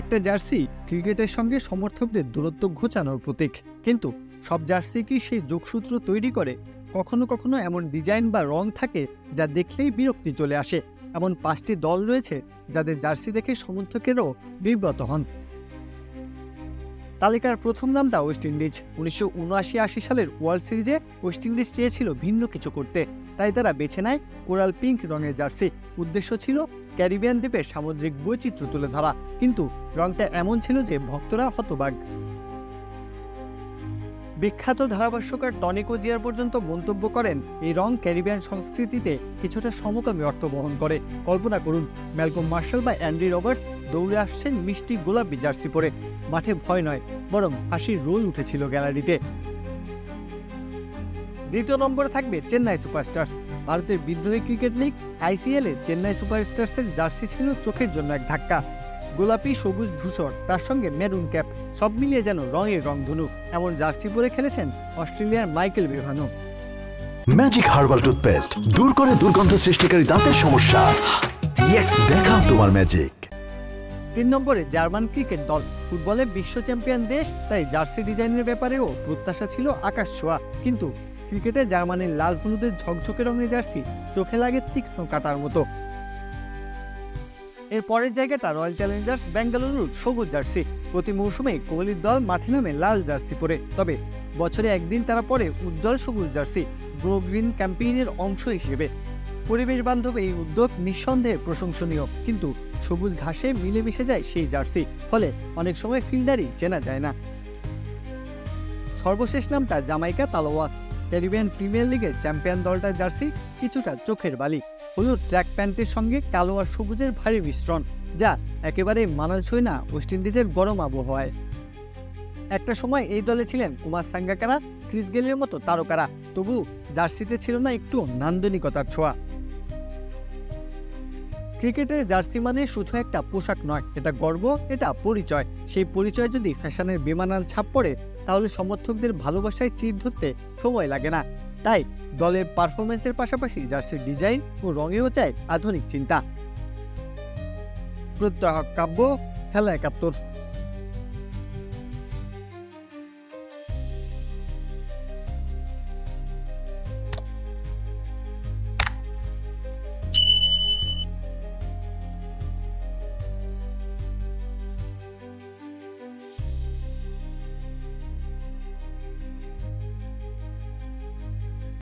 একটা জার্সি ক্রিকেটের সঙ্গে সমর্থকদের দূরত্ব ঘোচানোর প্রতীক, কিন্তু সব জার্সি কি সেই যোগসূত্র তৈরি করে? কখনো কখনো এমন ডিজাইন বা রং থাকে যা দেখলেই বিরক্তি চলে আসে। এমন 5টি দল রয়েছে যাদের জার্সি দেখে সমর্থকেরও বিব্রত হন। তালিকার প্রথম নামটা ওয়েস্ট ইন্ডিজ। 1979-80 সালের ওয়ার্ল্ড সিরিজে ওয়েস্ট ইন্ডিজ চেয়েছিল ভিন্ন কিছু করতে, তাই তারা বেছে নেয় কোরাল পিঙ্ক রঙের জার্সি। উদ্দেশ্য ছিল ক্যারিবিয়ান দ্বীপের সামুদ্রিক বৈচিত্র্য তুলে ধরা, কিন্তু রংটা এমন ছিল যে ভক্তরা হতবাক। বিখ্যাত ধারাভাষ্যকার টনি কোজিয়ার পর্যন্ত মন্তব্য করেন, এই রং ক্যারিবিয়ান সংস্কৃতিতে কিছুটা সমকামী অর্থ বহন করে। কল্পনা করুন, ম্যালকম মার্শাল বা অ্যান্ডি রবার্টস দৌড়ে আসছেন মিষ্টি গোলাপি জার্সি পরে। মাঠে ভয় নয়, বরং হাসির রোল উঠেছিল গ্যালারিতে। দ্বিতীয় নম্বরে থাকবে চেন্নাই সুপারস্টার্স। ভারতের বিদ্রোহী ক্রিকেট লিগ আইসিএলে চেন্নাই সুপারস্টার্সের জার্সি ছিল চোখের জন্য এক ধাক্কা। গোলাপি, সবুজ ধূসর, তার সঙ্গে মেরুন ক্যাপ, সব মিলিয়ে যেন রঙের রংধনু। এমন জার্সি পরে খেলেছেন অস্ট্রেলিয়ার মাইকেল বেভানো। ম্যাজিক হার্বাল টুথপেস্ট দূর করে দুর্গন্ধ সৃষ্টিকারী দাঁতের সমস্যা। ইয়েস, দেখাও তোমার ম্যাজিক। 3 নম্বরে জার্মান ক্রিকেট দল। ফুটবলে বিশ্ব চ্যাম্পিয়ন দেশ, তাই জার্সি ডিজাইনের ব্যাপারেও প্রত্যাশা ছিল আকাশ ছোঁয়া। কিন্তু ক্রিকেটে জার্মানির লাল হলুদের ঝকঝকে রঙের জার্সি চোখে লাগে তীক্ষ্ণ কাঁটার মতো। এর পরের জায়গাটা রয়্যাল চ্যালেঞ্জার্স বেঙ্গালুরুর সবুজ জার্সি। প্রতি মৌসুমে কোহলির দল মাঠে নামে লাল জার্সি পরে, তবে বছরে একদিন তারা পরে উজ্জ্বল সবুজ জার্সি, গ্রো গ্রিন ক্যাম্পেইনের অংশ হিসেবে। পরিবেশ বান্ধব এই উদ্যোগ নিঃসন্দেহে প্রশংসনীয়, কিন্তু সবুজ ঘাসে মিলেমিশে যায় সেই জার্সি, ফলে অনেক সময় ফিল্ডারই চেনা যায় না। সর্বশেষ নামটা জামাইকা তালোয়াত। ক্যারিবিয়ান প্রিমিয়ার লিগের চ্যাম্পিয়ন দলটার জার্সি কিছুটা চোখের বালি। হলুদ ট্র্যাক প্যান্টের সঙ্গে কালো আর সবুজের ভারী মিশ্রণ, যা একেবারে মানানসই না ওয়েস্ট ইন্ডিজের গরম আবহাওয়ায়। একটা সময় এই দলে ছিলেন কুমার সাঙ্গাকারা, ক্রিস গেলের মতো তারকারা, তবু জার্সিতে ছিল না একটু নান্দনিকতার ছোঁয়া। ক্রিকেটের জার্সি মানে শুধু একটা পোশাক নয়, এটা গর্ব, এটা পরিচয়। সেই পরিচয় যদি ফ্যাশনের বেমানান ছাপ পড়ে, তাহলে সমর্থকদের ভালোবাসায় চির ধরতে সময় লাগে না। তাই দলের পারফরমেন্সের পাশাপাশি জার্সির ডিজাইন ও রঙেও চায় আধুনিক চিন্তা। প্রত্যহ কাব্য, খেলা ৭১।